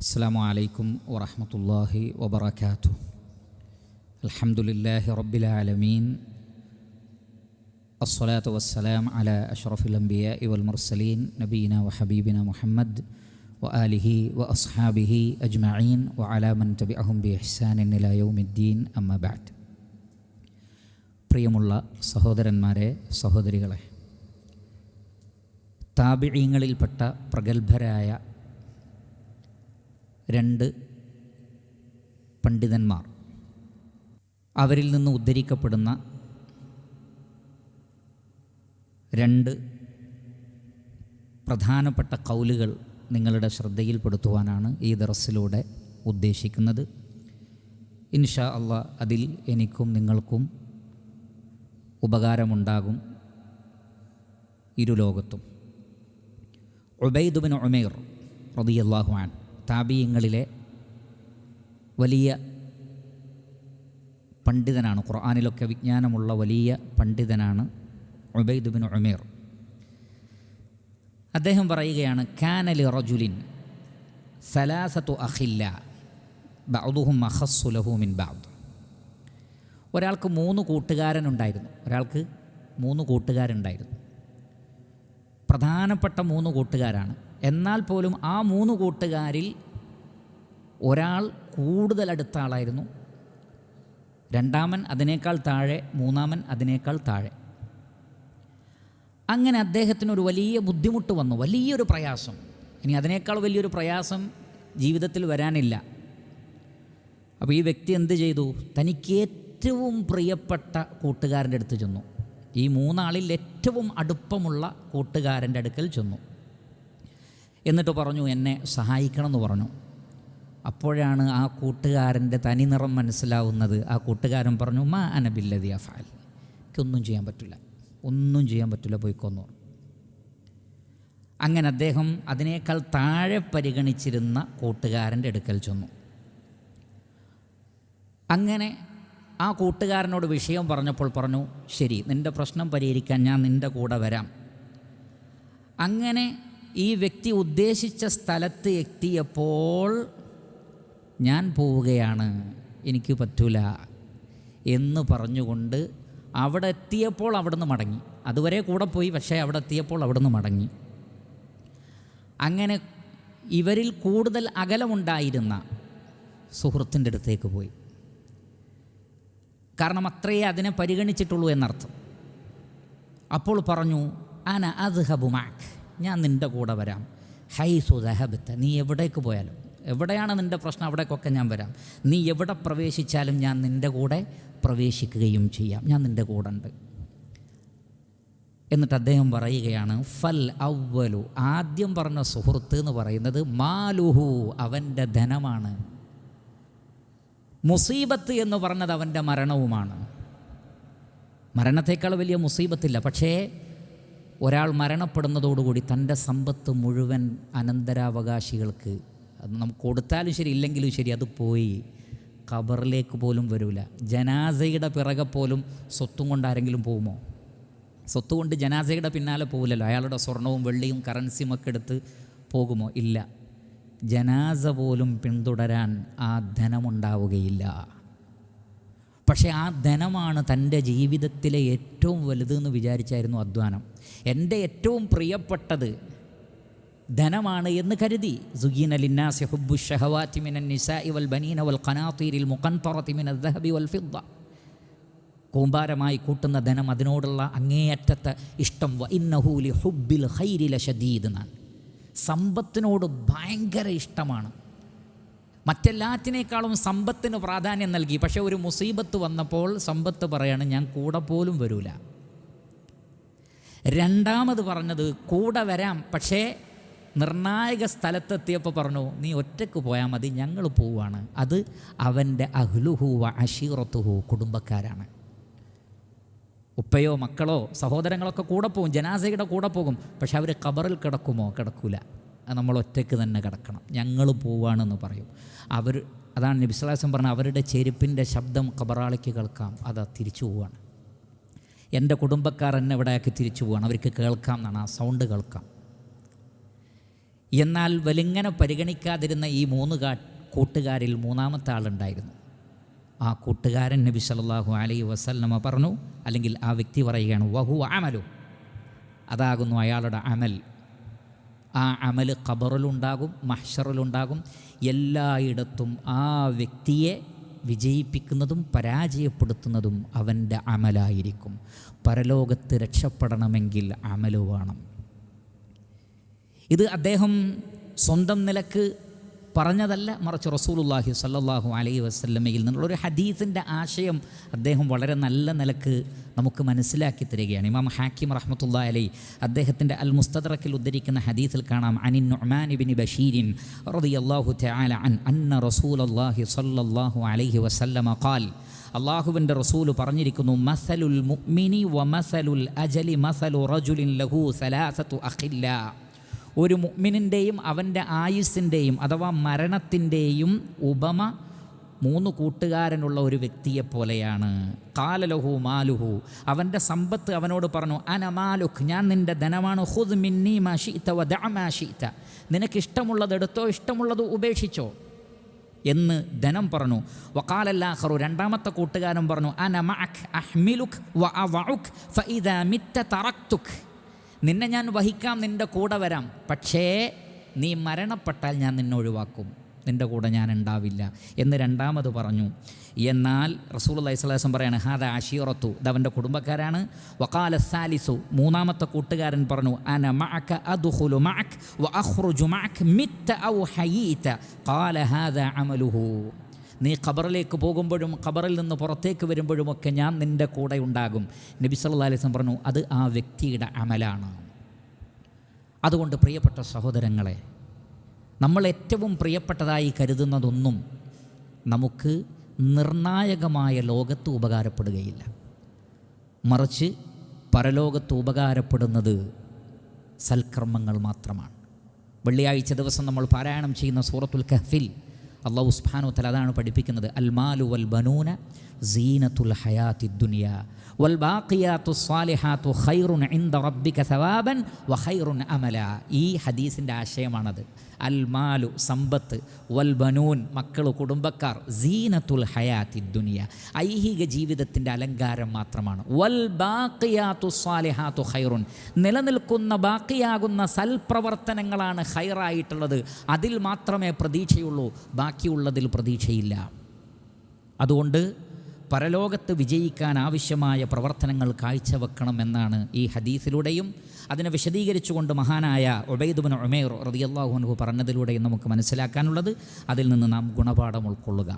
അസ്സലാമു അലൈക്കും വറഹ്മത്തുള്ളാഹി വബറകാതുഹു. അൽഹംദുലില്ലാഹി റബ്ബിൽ ആലമീൻ. അസ്സലാത്തു വസ്സലാം അലാ അഷ്റഫിൽ അംബിയാഇ വൽ മുർസലീൻ നബീന വഹബീബിന മുഹമ്മദ് വആലിഹി വഅസ്ഹാബിഹി അജ്മഈൻ വഅലാ മൻ തബിഅഹും ബിഇഹ്സാനിൻ ഇലാ യൗമിദ്ദീൻ. അമ്മാ ബഅദ്. പ്രിയമുള്ള സഹോദരന്മാരെ, സഹോദരികളെ, താബിഈങ്ങളിൽപ്പെട്ട പ്രഗത്ഭരായ രണ്ട് പണ്ഡിതന്മാർ, അവരിൽ നിന്ന് ഉദ്ധരിക്കപ്പെടുന്ന രണ്ട് പ്രധാനപ്പെട്ട ഖൗലുകൾ നിങ്ങളുടെ ശ്രദ്ധയിൽപ്പെടുത്തുവാനാണ് ഈ ദർസിലൂടെ ഉദ്ദേശിക്കുന്നത്. ഇൻഷാ അല്ലാഹ് അതിൽ എനിക്കും നിങ്ങൾക്കും ഉപകാരമുണ്ടാകും ഇരുലോകത്തും. ഉബൈദ് ബിൻ ഉമൈർ റളിയല്ലാഹു അൻഹു താബിഈങ്ങളിലെ വലിയ പണ്ഡിതനാണ്. ഖുർആനിലൊക്കെ വിജ്ഞാനമുള്ള വലിയ പണ്ഡിതനാണ് ഉബൈദ് ബിൻ ഉമൈർ. അദ്ദേഹം പറയുകയാണ്, കാന ലി റജുലിൻ സലാസതു അഖില്ല ബഅദുഹും അഖസ്സു ലഹു മിൻ ബഅദ്. ഒരാൾക്ക് മൂന്ന് കൂട്ടുകാരുണ്ടായിരുന്നു. പ്രധാനപ്പെട്ട മൂന്ന് കൂട്ടുകാരാണ്. എന്നാൽ പോലും ആ മൂന്ന് കൂട്ടുകാരിൽ ഒരാൾ കൂടുതൽ അടുത്ത ആളായിരുന്നു, രണ്ടാമൻ അതിനേക്കാൾ താഴെ, മൂന്നാമൻ അതിനേക്കാൾ താഴെ. അങ്ങനെ അദ്ദേഹത്തിനൊരു വലിയ ബുദ്ധിമുട്ട് വന്നു, വലിയൊരു പ്രയാസം. ഇനി അതിനേക്കാൾ വലിയൊരു പ്രയാസം ജീവിതത്തിൽ വരാനില്ല. അപ്പോൾ ഈ വ്യക്തി എന്ത് ചെയ്തു? തനിക്ക് ഏറ്റവും പ്രിയപ്പെട്ട കൂട്ടുകാരൻ്റെ അടുത്ത് ചെന്നു. ഈ മൂന്നാളിൽ ഏറ്റവും അടുപ്പമുള്ള കൂട്ടുകാരൻ്റെ അടുക്കൽ ചെന്നു. എന്നിട്ട് പറഞ്ഞു, എന്നെ സഹായിക്കണം എന്ന് പറഞ്ഞു. അപ്പോഴാണ് ആ കൂട്ടുകാരൻ്റെ തനിനിറം മനസ്സിലാവുന്നത്. ആ കൂട്ടുകാരൻ പറഞ്ഞു, മാ അന ബില്ലദി അഫ്അൽ, എനിക്കൊന്നും ചെയ്യാൻ പറ്റില്ല, പോയിക്കൊന്നു. അങ്ങനെ അദ്ദേഹം അതിനേക്കാൾ താഴെ പരിഗണിച്ചിരുന്ന കൂട്ടുകാരൻ്റെ അടുക്കൽ ചെന്നു. അങ്ങനെ ആ കൂട്ടുകാരനോട് വിഷയം പറഞ്ഞപ്പോൾ പറഞ്ഞു, ശരി, നിൻ്റെ പ്രശ്നം പരിഹരിക്കാൻ ഞാൻ നിൻ്റെ കൂടെ വരാം. അങ്ങനെ ഈ വ്യക്തി ഉദ്ദേശിച്ച സ്ഥലത്ത് എത്തിയപ്പോൾ, ഞാൻ പോവുകയാണ്, എനിക്ക് പറ്റൂല എന്ന് പറഞ്ഞുകൊണ്ട് അവിടെ എത്തിയപ്പോൾ അവിടുന്ന് മടങ്ങി. അതുവരെ കൂടെ പോയി, പക്ഷേ അവിടെ എത്തിയപ്പോൾ അവിടുന്ന് മടങ്ങി. അങ്ങനെ ഇവരിൽ കൂടുതൽ അകലമുണ്ടായിരുന്ന സുഹൃത്തിൻ്റെ അടുത്തേക്ക് പോയി. കാരണം അത്രയേ അതിനെ പരിഗണിച്ചിട്ടുള്ളൂ എന്നർത്ഥം. അപ്പോൾ പറഞ്ഞു, അന അദ്ഹബു മഅക്, ഞാൻ നിൻ്റെ കൂടെ വരാം. ഹൈസു ദഹബത, നീ എവിടേക്ക് പോയാലും, എവിടെയാണ് നിൻ്റെ പ്രശ്നം അവിടേക്കൊക്കെ ഞാൻ വരാം. നീ എവിടെ പ്രവേശിച്ചാലും ഞാൻ നിൻ്റെ കൂടെ പ്രവേശിക്കുകയും ചെയ്യാം, ഞാൻ നിൻ്റെ കൂടെ ഉണ്ട്. എന്നിട്ട് അദ്ദേഹം പറയുകയാണ്, ഫൽ അവ്വലു, ആദ്യം പറഞ്ഞ സുഹൃത്ത് എന്ന് പറയുന്നത് മാലുഹു, അവൻ്റെ ധനമാണ്. മുസീബത്ത് എന്ന് പറഞ്ഞത് അവൻ്റെ മരണവുമാണ്. മരണത്തേക്കാൾ വലിയ മുസീബത്തില്ല. പക്ഷേ ഒരാൾ മരണപ്പെടുന്നതോടുകൂടി തൻ്റെ സമ്പത്ത് മുഴുവൻ അനന്തരാവകാശികൾക്ക്, അത് നമുക്ക് കൊടുത്താലും ശരി ഇല്ലെങ്കിലും ശരി, അത് പോയി, ഖബറിലേക്ക് പോലും വരില്ല. ജനാസയുടെ പിറകെ പോലും സ്വത്തും കൊണ്ട് ആരെങ്കിലും പോകുമോ? സ്വത്ത് കൊണ്ട് ജനാസയുടെ പിന്നാലെ പോകില്ലല്ലോ. അയാളുടെ സ്വർണവും വെള്ളിയും കറൻസിയും ഒക്കെ എടുത്ത് പോകുമോ? ഇല്ല. ജനാസ പോലും പിന്തുടരാൻ ആ ധനമുണ്ടാവുകയില്ല. പക്ഷേ ആ ധനമാണ് തൻ്റെ ജീവിതത്തിലെ ഏറ്റവും വലുതെന്ന് വിചാരിച്ചായിരുന്നു അധ്വാനം. എൻ്റെ ഏറ്റവും പ്രിയപ്പെട്ടത് ധനമാണ് എന്ന് കരുതി. സുഗീന ലിന്നാസി ഹുബ്ബു ശഹവാതി മിനൻ നിസാഇ വൽ ബനീന വൽ ഖനാതീരിൽ മുഖൻതറതി മിനൽ ദഹബി വൽ ഫിദ്ദ, കൂമ്പാരമായി കൂട്ടുന്ന ധനം, അതിനോടുള്ള അങ്ങേയറ്റത്തെ ഇഷ്ടം. വ ഇന്നഹു ലി ഹുബ്ബിൽ ഖൈരി ലശദീദ്, എന്നാണ്. സമ്പത്തിനോട് ഭയങ്കര ഇഷ്ടമാണ്. മറ്റെല്ലാറ്റിനേക്കാളും സമ്പത്തിന് പ്രാധാന്യം നൽകി. പക്ഷേ ഒരു മുസീബത്ത് വന്നപ്പോൾ സമ്പത്ത് പറയാണ്, ഞാൻ കൂടെ പോലും വരൂല. രണ്ടാമത് പറഞ്ഞത് കൂടെ വരാം, പക്ഷേ നിർണായക സ്ഥലത്തെത്തിയപ്പോൾ പറഞ്ഞു, നീ ഒറ്റയ്ക്ക് പോയാൽ മതി, ഞങ്ങൾ പോവുകയാണ്. അത് അവൻ്റെ അഹ്ലുഹു വ അശീറത്തുഹു, കുടുംബക്കാരാണ്. ഉപ്പയോ മക്കളോ സഹോദരങ്ങളൊക്കെ കൂടെ പോകും, ജനാസയുടെ കൂടെ പോകും. പക്ഷെ അവർ ഖബറിൽ കിടക്കുമോ? കിടക്കൂല. നമ്മൾ ഒറ്റയ്ക്ക് തന്നെ കിടക്കണം, ഞങ്ങൾ പോവാണെന്ന് പറയും. അതാണ് നബി സ്വല്ലല്ലാഹു അലൈഹി വസല്ലം പറഞ്ഞത്, അവരുടെ ചെരുപ്പിൻ്റെ ശബ്ദം ഖബറാളിക്ക് കേൾക്കാം, അത് തിരിച്ചു പോവുകയാണ്. എൻ്റെ കുടുംബക്കാർ എന്നെ ഇവിടെയാക്കി തിരിച്ചു പോവുകയാണ്, അവർക്ക് കേൾക്കാം എന്നാണ്, ആ സൗണ്ട് കേൾക്കാം. എന്നാൽ വലിങ്ങനെ പരിഗണിക്കാതിരുന്ന ഈ 3 കൂട്ടുകാരിൽ 3-ാമത്തെ ആളുണ്ടായിരുന്നു. ആ കൂട്ടുകാരൻ നബി സല്ലല്ലാഹു അലൈഹി വസല്ലമ പറഞ്ഞു, അല്ലെങ്കിൽ ആ വ്യക്തി പറയുകയാണ്, വഹു അമലു, അതാകുന്നു അയാളുടെ അമൽ. ആ അമൽ ഖബറിലുണ്ടാകും, മഹ്ശറിലുണ്ടാകും. എല്ലായിടത്തും ആ വ്യക്തിയെ വിജയിപ്പിക്കുന്നതും പരാജയപ്പെടുത്തുന്നതും അവൻ്റെ അമലായിരിക്കും. പരലോകത്ത് രക്ഷപ്പെടണമെങ്കിൽ അമല് വേണം. ഇത് അദ്ദേഹം സ്വന്തം നിലക്ക് പറഞ്ഞതല്ല, മറിച്ച് റസൂലുള്ളാഹി സ്വല്ലല്ലാഹു അലൈഹി വസല്ലമയിൽ നിന്നുള്ളൊരു ഹദീസിൻ്റെ ആശയം അദ്ദേഹം വളരെ നല്ല നിലക്ക് നമുക്ക് മനസ്സിലാക്കി തരികയാണ്. ഇമാം ഹാക്കിം റഹ്മത്തുള്ളാഹി അലൈഹി അദ്ദേഹത്തിൻ്റെ അൽ മുസ്തദ്റക്കിൽ ഉദ്ധരിക്കുന്ന ഹദീസിൽ കാണാം, അനിൻ നുഅ്മാൻ ഇബ്നു ബഷീർ റളിയല്ലാഹു തആല അന്ന റസൂലുള്ളാഹി സ്വല്ലല്ലാഹു അലൈഹി വസല്ലമ ഖാൽ, അള്ളാഹുവിൻ്റെ റസൂല് പറഞ്ഞിരിക്കുന്നു, മസലുൽ മുഅ്മിനി വ മസലുൽ അജലി മസലു റജുലിൻ ലഹു സലാസതു അഖില്ല. ഒരു മുഅ്മിനിൻ്റെയും അവൻ്റെ ആയുസ്സിൻ്റെയും അഥവാ മരണത്തിൻ്റെയും ഉപമ 3 കൂട്ടുകാരനുള്ള ഒരു വ്യക്തിയെപ്പോലെയാണ്. ഖാല ലഹു മാലുഹു, അവൻ്റെ സമ്പത്ത് അവനോട് പറഞ്ഞു, അന മാലുക്, ഞാൻ നിൻ്റെ ധനമാണ്, ഖുദ് മിന്നി മാ ശിഅത വദഅ മാ ശിഅത, നിനക്കിഷ്ടമുള്ളത് എടുത്തോ, ഇഷ്ടമുള്ളത് ഉപേക്ഷിച്ചോ എന്ന് ധനം പറഞ്ഞു. വഖാല അൽ-ആഖറു, രണ്ടാമത്തെ കൂട്ടുകാരൻ പറഞ്ഞു, അന മഅക് അഹ്മിലുക് വ അവഉക് ഫഇദാ മിത്ത തറക്തുക്, നിന്നെ ഞാൻ വഹിക്കാം, നിൻ്റെ കൂടെ വരാം, പക്ഷേ നീ മരണപ്പെട്ടാൽ ഞാൻ നിന്നെ ഒഴിവാക്കും, നിൻ്റെ കൂടെ ഞാൻ ഉണ്ടാവില്ല എന്ന് രണ്ടാമത് പറഞ്ഞു. എന്നാൽ റസൂലുള്ളാഹി സ്വല്ലല്ലാഹു അലൈഹി വസല്ലം പറയാണ്, ഹാദാ അശീറത്തു, ഇതവൻ്റെ കുടുംബക്കാരാണ്. വഖാല സാലിസു, 3-ാമത്തെ കൂട്ടുകാരൻ പറഞ്ഞു, അന മഅക അദ്ഖുലു മഅക് വ അഖ്റുജു മഅക് മിത്ത ഔ ഹയീത ഖാല ഹാദാ അമലുഹു, നീ ഖബറിലേക്ക് പോകുമ്പോഴും ഖബറിൽ നിന്ന് പുറത്തേക്ക് വരുമ്പോഴുമൊക്കെ ഞാൻ നിൻ്റെ കൂടെ ഉണ്ടാകും. നബി സല്ലല്ലാഹു അലൈഹി വസല്ലം പറഞ്ഞു, അത് ആ വ്യക്തിയുടെ അമലാണ്. അതുകൊണ്ട് പ്രിയപ്പെട്ട സഹോദരങ്ങളെ, നമ്മൾ ഏറ്റവും പ്രിയപ്പെട്ടതായി കരുതുന്നതൊന്നും നമുക്ക് നിർണായകമായ ലോകത്ത് ഉപകാരപ്പെടുകയില്ല. മറിച്ച് പരലോകത്ത് ഉപകാരപ്പെടുന്നത് സൽക്കർമ്മങ്ങൾ മാത്രമാണ്. വെള്ളിയാഴ്ച ദിവസം നമ്മൾ പാരായണം ചെയ്യുന്ന സൂറത്തുൽ കഹ്ഫിൽ അല്ലാഹു സുബ്ഹാനഹു വ തആല അതാണ് പഠിപ്പിക്കുന്നത്, അൽ മാലു വൽ ബനൂന സീനത്തുൽ ഹയാത്തി ദുനിയ വൽ ബാഖിയാത്തുസ് സ്വാലിഹാത്തു ഖൈറുൻ ഇൻദ റബ്ബിക സവാബൻ വ ഖൈറുൻ അമല. ഈ ഹദീസിൻ്റെ ആശയമാണത്. അൽ മാലു, സമ്പത്ത്, വൽ ബനൂൻ, മക്കൾ, കുടുംബക്കാർ, സീനത്തുൽ ഹയാത്തി ദുനിയ, ഐഹിക ജീവിതത്തിൻ്റെ അലങ്കാരം മാത്രമാണ്. വൽ ബാഖിയാത്തുസ് സ്വാലിഹാത്തു ഖൈറുൻ, നിലനിൽക്കുന്ന ബാക്കിയാകുന്ന സൽപ്രവർത്തനങ്ങളാണ് ഖൈറായിട്ടുള്ളത്. അതിൽ മാത്രമേ പ്രതീക്ഷയുള്ളൂ, ബാക്കിയുള്ളതിൽ പ്രതീക്ഷയില്ല. അതുകൊണ്ട് പരലോകത്ത് വിജയിക്കാൻ ആവശ്യമായ പ്രവർത്തനങ്ങൾ കാഴ്ചവെക്കണം എന്നാണ് ഈ ഹദീസിലൂടെയും അതിനെ വിശദീകരിച്ചുകൊണ്ട് മഹാനായ ഉബൈദ് ഇബ്നു ഉമൈർ റളിയല്ലാഹു അൻഹു പറഞ്ഞതിലൂടെയും നമുക്ക് മനസ്സിലാക്കാനുള്ളത്. അതിൽ നിന്ന് നാം ഗുണപാഠം ഉൾക്കൊള്ളുക.